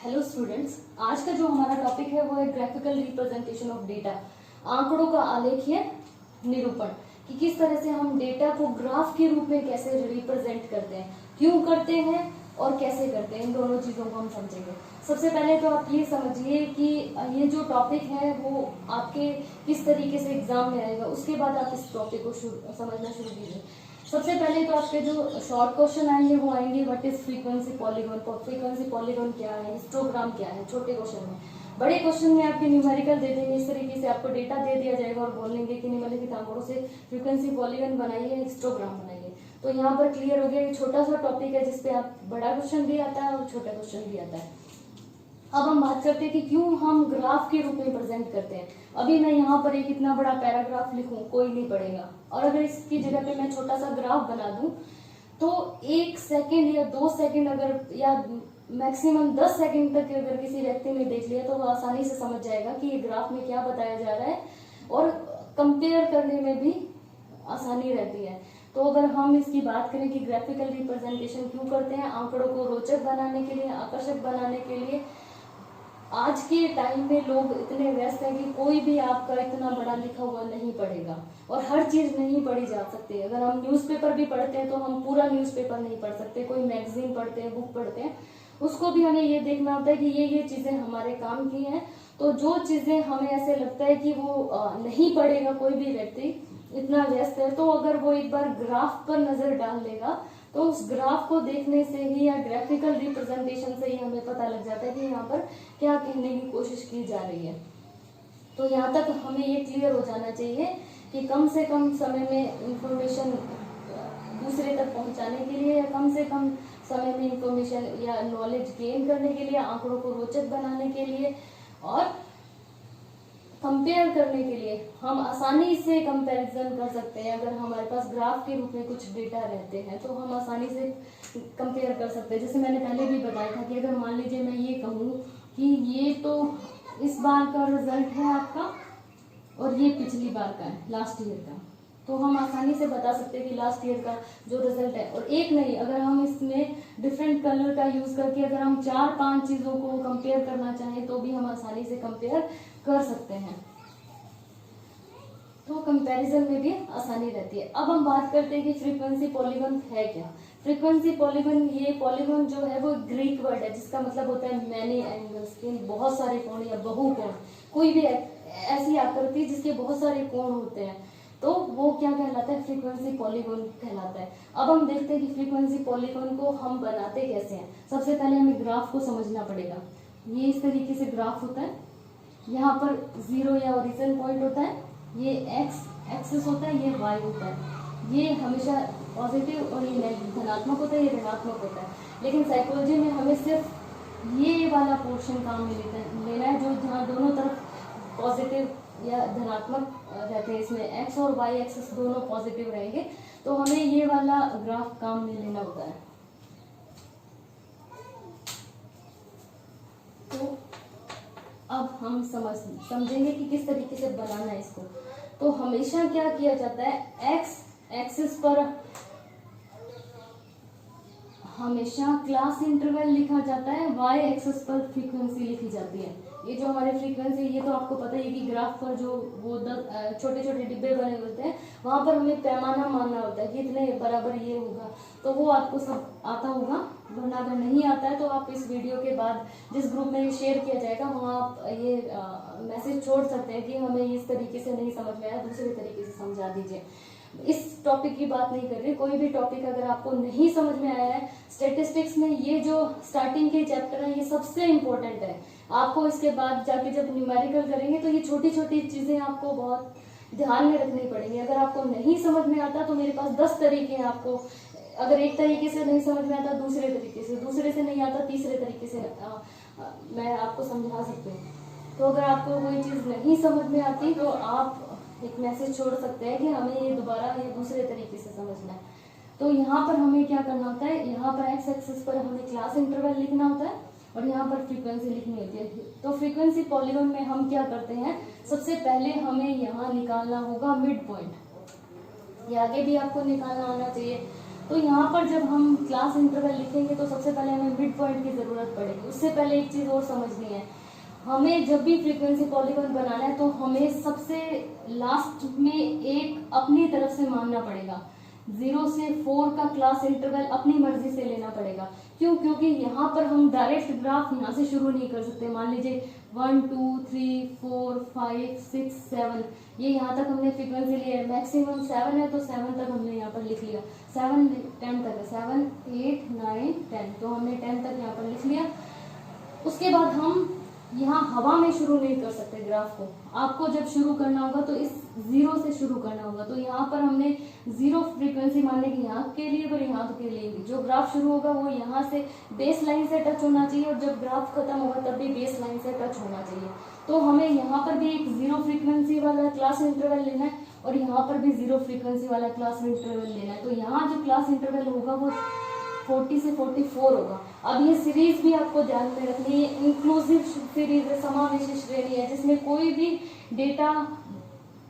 Hello students, आज का जो हमारा टॉपिक है वो है ग्राफिकल रिप्रेजेंटेशन ऑफ डेटा। आंकड़ों का आलेखीय निरूपण कि किस तरह से हम डेटा को ग्राफ के रूप में कैसे रिप्रेजेंट करते हैं, क्यों करते हैं और कैसे करते हैं, इन दोनों चीजों को हम समझेंगे। सबसे पहले तो आप ये समझिए कि ये जो टॉपिक है वो आपके किस तरीके से एग्जाम में आएगा, उसके बाद आप इस टॉपिक को समझना शुरू कीजिए। सबसे पहले तो आपके जो शॉर्ट क्वेश्चन आएंगे वो आएंगे what is frequency polygon, frequency polygon क्या है, हिस्टोग्राम क्या है, छोटे क्वेश्चन में। बड़े क्वेश्चन में आपके न्यूमेरिकल दे देंगे, इस तरीके से आपको डेटा दे दिया जाएगा और बोलेंगे कि निम्नलिखित आंकड़ों से फ्रीक्वेंसी पॉलीगॉन बनाइए, हिस्टोग्राम बनाइए। तो यहाँ पर क्लियर हो गया, ये छोटा सा टॉपिक है जिसपे आप बड़ा क्वेश्चन भी आता है और छोटा क्वेश्चन भी आता है। अब हम बात करते हैं कि क्यों हम ग्राफ के रूप में प्रेजेंट करते हैं। अभी मैं यहाँ पर एक इतना बड़ा पैराग्राफ लिखूं, कोई नहीं पढ़ेगा, और अगर इसकी जगह पे मैं छोटा सा ग्राफ बना दूं तो 1 सेकेंड या 2 सेकेंड अगर या मैक्सिमम 10 सेकेंड तक अगर किसी व्यक्ति ने देख लिया तो वो आसानी से समझ जाएगा कि ये ग्राफ में क्या बताया जा रहा है और कंपेयर करने में भी आसानी रहती है। तो अगर हम इसकी बात करें कि ग्राफिकल रिप्रेजेंटेशन क्यों करते हैं, आंकड़ों को रोचक बनाने के लिए, आकर्षक बनाने के लिए। आज के टाइम में लोग इतने व्यस्त हैं कि कोई भी आपका इतना बड़ा लिखा हुआ नहीं पढ़ेगा और हर चीज नहीं पढ़ी जा सकती। अगर हम न्यूज़पेपर भी पढ़ते हैं तो हम पूरा न्यूज़पेपर नहीं पढ़ सकते, कोई मैगजीन पढ़ते हैं, बुक पढ़ते हैं, उसको भी हमें ये देखना होता है कि ये चीजें हमारे काम की हैं। तो जो चीजें हमें ऐसे लगता है कि वो नहीं पढ़ेगा कोई भी व्यक्ति, इतना व्यस्त है, तो अगर वो एक बार ग्राफ पर नजर डाल लेगा तो उस ग्राफ को देखने से ही या ग्राफिकल रिप्रेजेंटेशन से ही हमें पता लग जाता है कि यहाँ पर क्या कहने की कोशिश की जा रही है। तो यहाँ तक हमें ये क्लियर हो जाना चाहिए कि कम से कम समय में इंफॉर्मेशन दूसरे तक पहुंचाने के लिए या कम से कम समय में इंफॉर्मेशन या नॉलेज गेन करने के लिए, आंकड़ों को रोचक बनाने के लिए और कंपेयर करने के लिए हम आसानी से कंपैरिजन कर सकते हैं। अगर हमारे पास ग्राफ के रूप में कुछ डेटा रहते हैं तो हम आसानी से कंपेयर कर सकते हैं। जैसे मैंने पहले भी बताया था कि अगर मान लीजिए मैं ये कहूँ कि ये तो इस बार का रिजल्ट है आपका और ये पिछली बार का है, लास्ट ईयर का, तो हम आसानी से बता सकते हैं कि लास्ट ईयर का जो रिजल्ट है। और एक नहीं, अगर हम इसमें डिफरेंट कलर का यूज करके अगर हम 4-5 चीजों को कंपेयर करना चाहें तो भी हम आसानी से कंपेयर कर सकते हैं। तो कंपैरिजन में भी आसानी रहती है। अब हम बात करते हैं कि फ्रीक्वेंसी पॉलीगॉन है क्या। फ्रीक्वेंसी पॉलीगॉन, ये पॉलीगॉन जो है वो ग्रीक वर्ड है जिसका मतलब होता है मैनी एंगल्स, बहुत सारे कोण या बहुकोण, कोई भी ऐसी आकृति जिसके बहुत सारे कोण होते हैं, तो वो क्या कहलाता है, फ्रीक्वेंसी पॉलीगॉन कहलाता है। अब हम देखते हैं कि फ्रीक्वेंसी पॉलीगॉन को हम बनाते कैसे हैं। सबसे पहले हमें ग्राफ को समझना पड़ेगा। ये इस तरीके से ग्राफ होता है, यहाँ पर 0 या ओरिजिन पॉइंट होता है, ये x एक्सिस होता है, ये y होता है, ये हमेशा पॉजिटिव और ये धनात्मक होता है, ये ऋणात्मक होता है। लेकिन साइकोलॉजी में हमें सिर्फ ये वाला पोर्शन काम में लेना है जो जहाँ दोनों तरफ पॉजिटिव या धनात्मक रहते हैं, इसमें x और y एक्सिस दोनों पॉजिटिव रहेंगे, तो हमें ये वाला ग्राफ काम में लेना होता है। तो अब हम समझेंगे कि किस तरीके से बनाना है इसको। तो हमेशा क्या किया जाता है, x एक्सिस पर हमेशा क्लास इंटरवल लिखा जाता है, y एक्सिस पर फ्रीक्वेंसी लिखी जाती है। ये जो हमारे फ्रीक्वेंसी, ये तो आपको पता ही कि ग्राफ पर जो वो छोटे छोटे डिब्बे बने होते हैं वहां पर हमें पैमाना मानना होता है कि इतने बराबर ये होगा, तो वो आपको सब आता होगा। वरना अगर नहीं आता है तो आप इस वीडियो के बाद जिस ग्रुप में ये शेयर किया जाएगा वहाँ आप ये मैसेज छोड़ सकते हैं कि हमें इस तरीके से नहीं समझ में आया, दूसरे तरीके से समझा दीजिए। इस टॉपिक की बात नहीं कर रही, कोई भी टॉपिक अगर आपको नहीं समझ में आया है, स्टेटिस्टिक्स में ये जो स्टार्टिंग के चैप्टर है ये सबसे इम्पोर्टेंट है। आपको इसके बाद जाके जब न्यूमेरिकल करेंगे तो ये छोटी छोटी चीजें आपको बहुत ध्यान में रखनी पड़ेंगी। अगर आपको नहीं समझ में आता तो मेरे पास 10 तरीके हैं। आपको अगर एक तरीके से नहीं समझ में आता, दूसरे तरीके से, दूसरे से नहीं आता, तीसरे तरीके से मैं आपको समझा सकती हूँ। तो अगर आपको कोई चीज नहीं समझ में आती तो आप एक मैसेज छोड़ सकते हैं कि हमें ये दोबारा ये दूसरे तरीके से समझना है। तो यहाँ पर हमें क्या करना होता है, यहाँ पर एक्स एक्सिस पर हमें क्लास इंटरवल लिखना होता है और यहाँ पर फ्रीक्वेंसी लिखनी होती है। तो फ्रीक्वेंसी पॉलीगॉन में हम क्या करते हैं, सबसे पहले हमें यहाँ निकालना होगा मिड पॉइंट। ये आगे भी आपको निकालना आना चाहिए। तो यहाँ पर जब हम क्लास इंटरवल लिखेंगे तो सबसे पहले हमें मिड पॉइंट की ज़रूरत पड़ेगी। उससे पहले एक चीज़ और समझनी है, हमें जब भी फ्रीक्वेंसी पॉलीगॉन बनाना है तो हमें सबसे लास्ट में एक अपनी तरफ से मानना पड़ेगा। 0 से 4 का क्लास इंटरवल अपनी मर्जी से लेना पड़ेगा। क्यों? क्योंकि यहाँ पर हम डायरेक्ट ग्राफ यहाँ से शुरू नहीं कर सकते। मान लीजिए 1 2 3 4 5 6 7 ये यहाँ तक हमने फ्रीक्वेंसी ली है, मैक्सिमम 7 है तो 7 तक हमने यहाँ पर लिख लिया। 7 10 तक है, 7 8 9 10, तो हमने 10 तक यहाँ पर लिख लिया। उसके बाद हम यहाँ हवा में शुरू नहीं कर सकते ग्राफ को। आपको जब शुरू करना होगा तो इस 0 से शुरू करना होगा। तो यहाँ पर हमने 0 फ्रीक्वेंसी मानने की यहाँ के लिए और यहाँ के लिए भी। जो ग्राफ शुरू होगा वो यहाँ से बेस लाइन से टच होना चाहिए और जब ग्राफ खत्म होगा तब भी बेस लाइन से टच होना चाहिए। तो हमें यहाँ पर भी एक 0 फ्रीक्वेंसी वाला क्लास इंटरवल लेना है और यहाँ पर भी 0 फ्रीक्वेंसी वाला क्लास इंटरवल लेना है। तो यहाँ जो क्लास इंटरवल होगा वो 40 से 44 होगा। अब ये सीरीज भी आपको ध्यान में रखनी है, इंक्लूसिव सीरीज है, समावेशी श्रेणी है, जिसमें कोई भी डेटा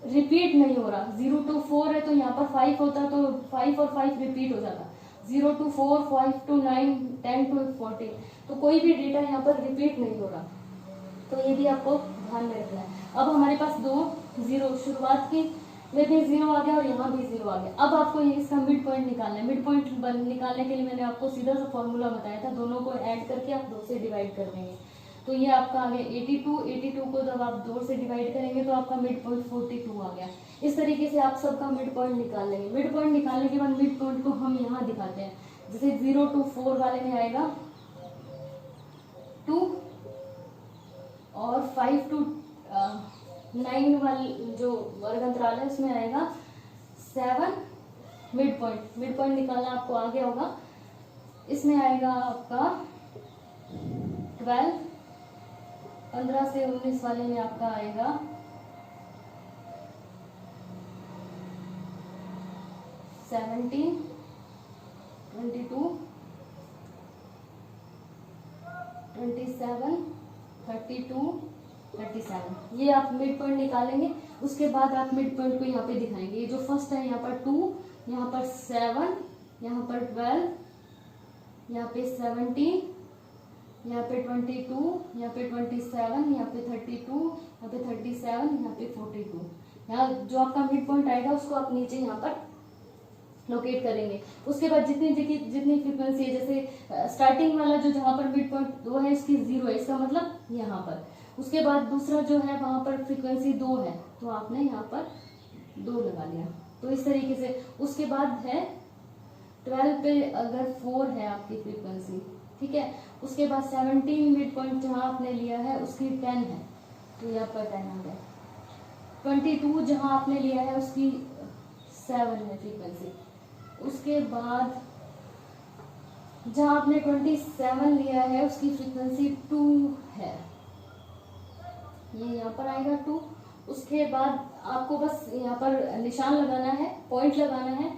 रिपीट नहीं हो रहा। 0 to 4 है तो यहाँ पर 5 होता तो 5 और 5 रिपीट हो जाता। 0 to 4, 5 to 9, 10 to 14, तो कोई भी डेटा यहाँ पर रिपीट नहीं हो रहा। तो ये भी आपको ध्यान में रखना है। अब हमारे पास 2 0 शुरुआत की में भी 0 आ गया और यहाँ भी 0 आ गया। अब आपको ये इसका मिड पॉइंट निकालना है। मिड पॉइंट निकालने के लिए मैंने आपको सीधा सा फॉर्मूला बताया था, दोनों को ऐड करके आप 2 से डिवाइड कर देंगे। तो ये आपका आ गया 82 को जब आप 2 से डिवाइड करेंगे तो आपका मिड पॉइंट 42 आ गया। इस तरीके से आप सबका मिड पॉइंट निकाल लेंगे। मिड पॉइंट निकालने के बाद मिड पॉइंट को हम यहाँ दिखाते हैं। जैसे 0 to 4 वाले में आएगा 2 और 5 to 9 वाली जो वर्ग अंतराल है उसमें आएगा 7। मिड पॉइंट निकालना आपको आ गया होगा। इसमें आएगा आपका 12, 15 से 19 वाले में आपका आएगा 17, 22, 27, 32, 37। ये आप मिड पॉइंट निकालेंगे। उसके बाद आप मिड पॉइंट को यहाँ पे दिखाएंगे। ये जो फर्स्ट है यहाँ पर 2, यहाँ पर 7, यहाँ पर 12, यहाँ पे 17, यहाँ पे 22, यहाँ पे 27, यहाँ पे 32, यहाँ पे 37, यहाँ पे 42। यहाँ जो आपका मिड पॉइंट आएगा उसको आप नीचे यहाँ पर लोकेट करेंगे। उसके बाद जितनी फ्रीक्वेंसी है, जैसे स्टार्टिंग वाला जो जहाँ पर मिड पॉइंट 2 है इसकी 0 है, इसका मतलब यहाँ पर। उसके बाद दूसरा जो है वहाँ पर फ्रीक्वेंसी 2 है तो आपने यहाँ पर 2 लगा लिया। तो इस तरीके से उसके बाद है 12 पे अगर 4 है आपकी फ्रीक्वेंसी, ठीक है। उसके बाद 17 मिड पॉइंट जहाँ आपने लिया है उसकी 10 है तो यहाँ पर 10 आ गया। 22 जहाँ आपने लिया है उसकी 7 है फ्रीक्वेंसी। उसके बाद जहाँ आपने 27 लिया है उसकी फ्रीक्वेंसी 2 है, ये यहाँ पर आएगा 2। उसके बाद आपको बस यहाँ पर निशान लगाना है, पॉइंट लगाना है।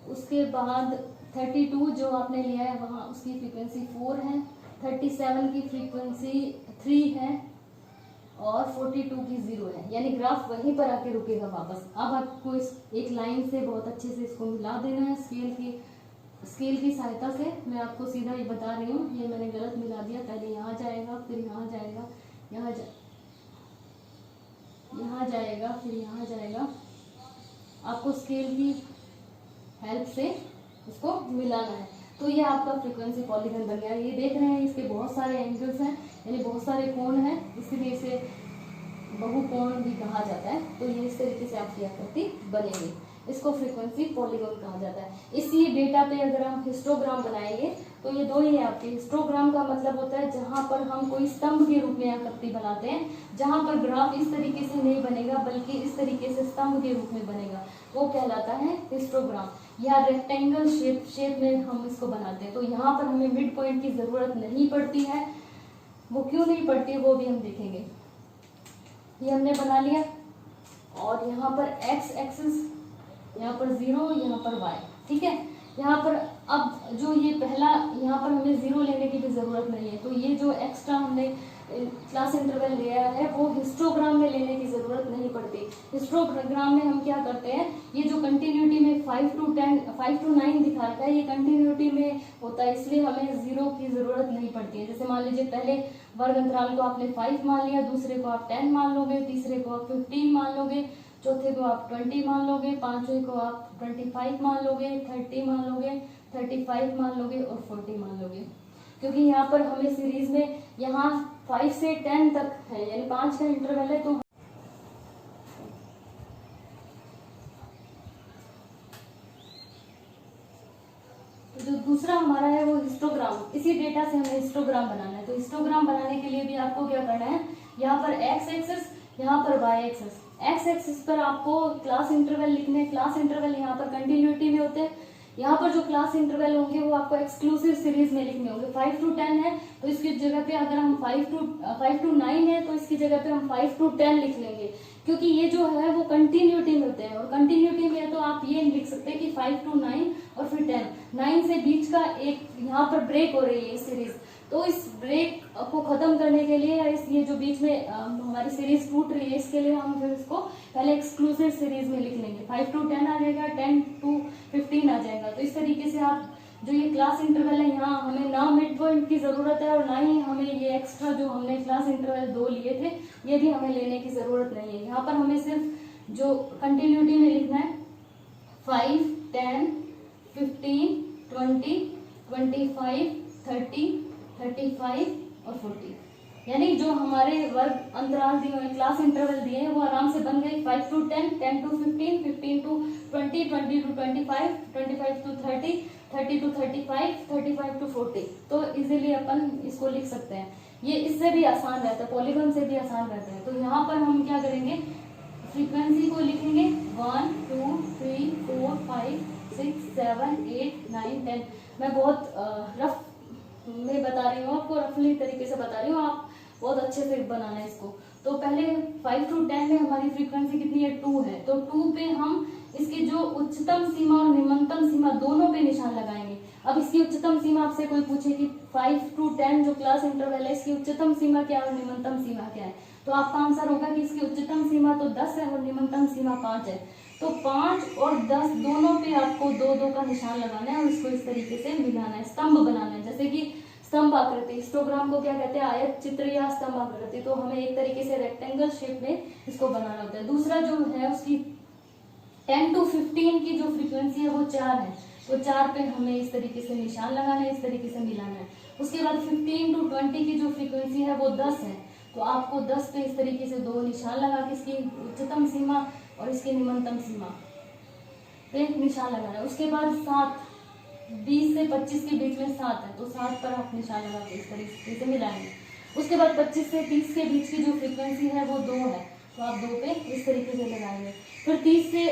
उसके बाद 32 जो आपने लिया है वहाँ उसकी फ्रीक्वेंसी 4 है, 37 की फ्रीक्वेंसी 3 है और 42 की 0 है। यानी ग्राफ वहीं पर आके रुकेगा वापस। अब आपको इस एक लाइन से बहुत अच्छे से इसको मिला देना है स्केल की सहायता से। मैं आपको सीधा ये बता रही हूँ, ये मैंने गलत मिला दिया। पहले यहाँ जाएगा, फिर यहाँ जाएगा, यहाँ जाएगा, फिर यहाँ जाएगा। आपको स्केल की हेल्प से इसको मिलाना है। तो ये आपका फ्रीक्वेंसी पॉलीगन बन गया। ये देख रहे हैं इसके बहुत सारे एंगल्स हैं, यानी बहुत सारे कोण हैं, इसलिए इसे बहुकोण भी कहा जाता है। तो ये इस तरीके से आपकी आकृति बनेगी, इसको फ्रीक्वेंसी पॉलीगन कहा जाता है। इसी डेटा पे अगर हम हिस्टोग्राम बनाएंगे तो ये 2 ही है आपके। हिस्टोग्राम का मतलब होता है जहां पर हम कोई स्तंभ के रूप में आकृति बनाते हैं, जहां पर ग्राफ इस तरीके से नहीं बनेगा बल्कि इस तरीके से स्तंभ के रूप में बनेगा, वो कहलाता है हिस्टोग्राम। या रेक्टेंगल शेप में हम इसको बनाते हैं। तो यहाँ पर हमें मिड पॉइंट की जरूरत नहीं पड़ती है। वो क्यों नहीं पड़ती है वो भी हम देखेंगे। ये हमने बना लिया और यहाँ पर एक्स एक्सिस, यहाँ पर 0, यहाँ पर y, ठीक है। यहाँ पर अब जो ये पहला, यहाँ पर हमें 0 लेने की भी ज़रूरत नहीं है। तो ये जो एक्स्ट्रा हमने क्लास इंटरवल लिया है वो हिस्टोग्राम में लेने की जरूरत नहीं पड़ती। हिस्टोग्राम में हम क्या करते हैं, ये जो कंटिन्यूटी में 5 to 10 5 to 9 दिखा रखा है ये कंटिन्यूटी में होता है, इसलिए हमें 0 की जरूरत नहीं पड़ती है। जैसे मान लीजिए पहले वर्ग अंतराल को आपने 5 मान लिया, दूसरे को आप 10 मान लोगे, तीसरे को आप 15 मान लोगे, चौथे को आप 20 मान लोगे, पांचवे को आप 25 मान लोगे, 30 मान लोगे, 35 मान लोगे और 40 मान लोगे। क्योंकि यहाँ पर हमें सीरीज में यहाँ 5 से 10 तक है, यानी 5 का इंटरवल है। तो जो दूसरा हमारा है वो हिस्टोग्राम, इसी डेटा से हमें हिस्टोग्राम बनाना है। तो हिस्टोग्राम बनाने के लिए भी आपको क्या करना है, यहाँ पर एक्स एक्सिस, यहाँ पर वाई एक्सिस। एक्स एक्सिस पर आपको क्लास इंटरवल लिखने, क्लास इंटरवल यहाँ पर कंटिन्यूटी में होते हैं, यहाँ पर जो क्लास इंटरवल होंगे वो आपको एक्सक्लूसिव सीरीज में लिखने होंगे। 5 to 10 है तो इसकी जगह पे अगर हम 5 to 9 है तो इसकी जगह पे हम 5 to 10 लिख लेंगे, क्योंकि ये जो है वो कंटिन्यूटी में होते हैं। और कंटिन्यूटी में है तो आप ये लिख सकते हैं कि 5 to 9 और फिर 10, 9 से बीच का एक यहाँ पर ब्रेक हो रही है सीरीज। तो इस ब्रेक को खत्म करने के लिए, ये जो बीच में हमारी सीरीज टूट रही है, इसके लिए हम फिर इसको पहले एक्सक्लूसिव सीरीज में लिख लेंगे। 5 to 10 आ जाएगा, 10 to 15 आ जाएगा। तो इस तरीके से आप जो ये क्लास इंटरवल है, यहाँ हमें ना मिड पॉइंट की जरूरत है और ना ही हमें ये एक्स्ट्रा जो हमने क्लास इंटरवल 2 लिए थे ये भी हमें लेने की जरूरत नहीं है। यहाँ पर हमें सिर्फ जो कंटिन्यूटी में लिखना है 5, 10, 15, 20, 25, 30, 35 और 40, यानी जो हमारे वर्ग अंतराल दिए हुए, क्लास इंटरवल दिए हैं वो आराम से बन गए। 5 to 10, 10 to 15, 15 to 20, 20 to 25, 25 to 30, 30 to 35, 35 to 40। तो इजीली अपन इसको लिख सकते हैं। ये इससे भी आसान रहता है, पॉलीगॉन से भी आसान रहता है। तो यहाँ पर हम क्या करेंगे, फ्रीक्वेंसी को लिखेंगे 1, 2, 3, 4, 5, 6, 7, 8, 9, 10। मैं बहुत रफ में बता रही हूँ आपको, रफली तरीके से बता रही हूँ, आप बहुत अच्छे से बनाना है इसको। तो पहले 5 to 10 में हमारी फ्रीक्वेंसी कितनी है, 2 है। तो 2 पे हम इसकी जो उच्चतम सीमा और निम्नतम सीमा दोनों पे निशान लगाएंगे। अब इसकी उच्चतम सीमा आपसे कोई पूछे कि 5 to 10 जो क्लास इंटरवल है इसकी उच्चतम सीमा क्या है और निम्नतम सीमा क्या है, तो आपका आंसर होगा कि इसकी उच्चतम सीमा तो 10 है और निम्नतम सीमा 5 है। तो 5 और 10 दोनों पे आपको 2-2 का निशान लगाना है और इसको इस तरीके से मिलाना है, स्तंभ बनाना है। जैसे कि स्तंभ आकृति, हिस्टोग्राम को क्या कहते हैं, आयत चित्र या स्तंभ आकृति। तो हमें एक तरीके से रेक्टेंगल शेप में इसको बनाना होता है। दूसरा जो है उसकी 10 to 15 की जो फ्रीक्वेंसी है वो 4 है, तो 4 पे हमें इस तरीके से निशान लगाना है, इस तरीके से मिलाना है। उसके बाद 15 to 20 की जो फ्रीक्वेंसी है वो 10 है, तो आपको 10 पे इस तरीके से 2 निशान लगा के इसकी उच्चतम सीमा और इसकी निम्नतम सीमा पे निशान लगाना है। उसके बाद 7, 20 से 25 के बीच में 7 है, तो 7 पर आप निशान लगा के इस तरीके से मिलाएंगे। उसके बाद 25 से 30 के बीच की जो फ्रीक्वेंसी है वो 2 है, तो आप 2 पे इस तरीके से लगाएंगे। फिर 30 से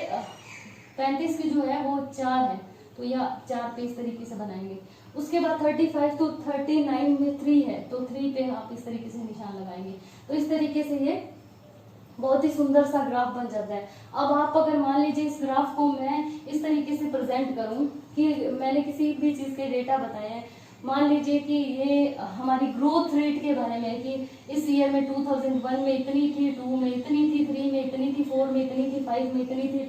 35 की जो है वो 4 है, तो या 4 पे इस तरीके से बनाएंगे। उसके बाद 35 to 39 में 3 है, तो 3 पे आप इस तरीके से निशान लगाएंगे। तो इस तरीके से ये बहुत ही सुंदर सा ग्राफ बन जाता है। अब आप अगर मान लीजिए इस ग्राफ को मैं इस तरीके से प्रेजेंट करूं कि मैंने किसी भी चीज के डेटा बताए हैं, मान लीजिए कि ये हमारी ग्रोथ रेट के बारे में है कि इस ईयर में 2001 में इतनी थी, 2 में इतनी थी, 3 में इतनी थी, 4 में इतनी थी, 5 में इतनी थी,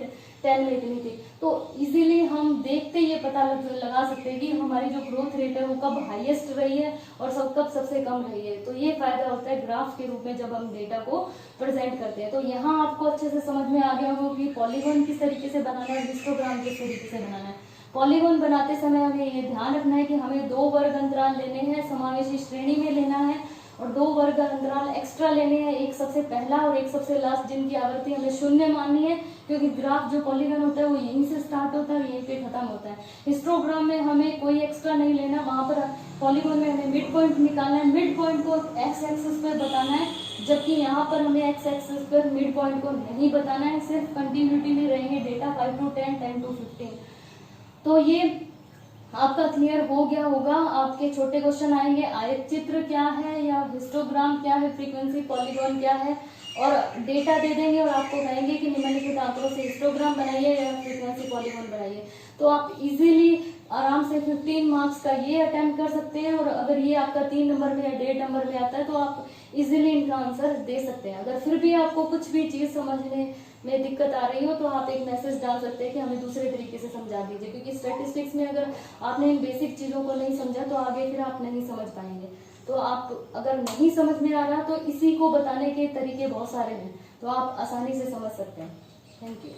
10 में इतनी थी। तो इजीली हम देखते ये पता लगा सकते हैं कि हमारी जो ग्रोथ रेट है वो कब हाईएस्ट रही है और कब सबसे कम रही है। तो ये फायदा होता है ग्राफ के रूप में जब हम डेटा को प्रेजेंट करते हैं। तो यहाँ आपको अच्छे से समझ में आ गया होगा कि पॉलीगॉन किस तरीके से बनाना है, हिस्टोग्राम किस तरीके से बनाना है। पॉलीगॉन बनाते समय हमें ये ध्यान रखना है कि हमें 2 वर्ग अंतराल लेने हैं, समावेशी श्रेणी में लेना है, और 2 वर्ग अंतराल एक्स्ट्रा लेने हैं, एक सबसे पहला और एक सबसे लास्ट, जिनकी आवृत्ति हमें 0 माननी है, क्योंकि ग्राफ जो पॉलीगॉन होता है वो यहीं से स्टार्ट होता है और यहीं पे खत्म होता है। हिस्टोग्राम में हमें कोई एक्स्ट्रा नहीं लेना, वहां पर पॉलीगॉन में हमें मिड पॉइंट निकालना है, मिड पॉइंट को एक्स एक्सिस पर बताना है, जबकि यहाँ पर हमें एक्स एक्सिस पर मिड पॉइंट को नहीं बताना है, सिर्फ कंटिन्यूटी में रहेंगे डेटा 5 to 10, 10 to 15। तो ये आपका क्लियर हो गया होगा। आपके छोटे क्वेश्चन आएंगे, आयत चित्र क्या है या हिस्टोग्राम क्या है, फ्रीक्वेंसी पॉलीगॉन क्या है, और डेटा दे देंगे और आपको कहेंगे कि निम्नलिखित आंकड़ों से हिस्टोग्राम बनाइए या फ्रीक्वेंसी पॉलीगॉन बनाइए। तो आप इजीली आराम से 15 मार्क्स का ये अटेम्प्ट कर सकते हैं, और अगर ये आपका 3 नंबर में या 1.5 नंबर में आता है तो आप इजीली इनका आंसर दे सकते हैं। अगर फिर भी आपको कुछ भी चीज समझने में दिक्कत आ रही हो तो आप एक मैसेज डाल सकते हैं कि हमें दूसरे तरीके से समझा दीजिए, क्योंकि स्टैटिस्टिक्स में अगर आपने इन बेसिक चीजों को नहीं समझा तो आगे फिर आप नहीं समझ पाएंगे। तो आप अगर नहीं समझ में आ रहा तो इसी को बताने के तरीके बहुत सारे हैं, तो आप आसानी से समझ सकते हैं। Thank you.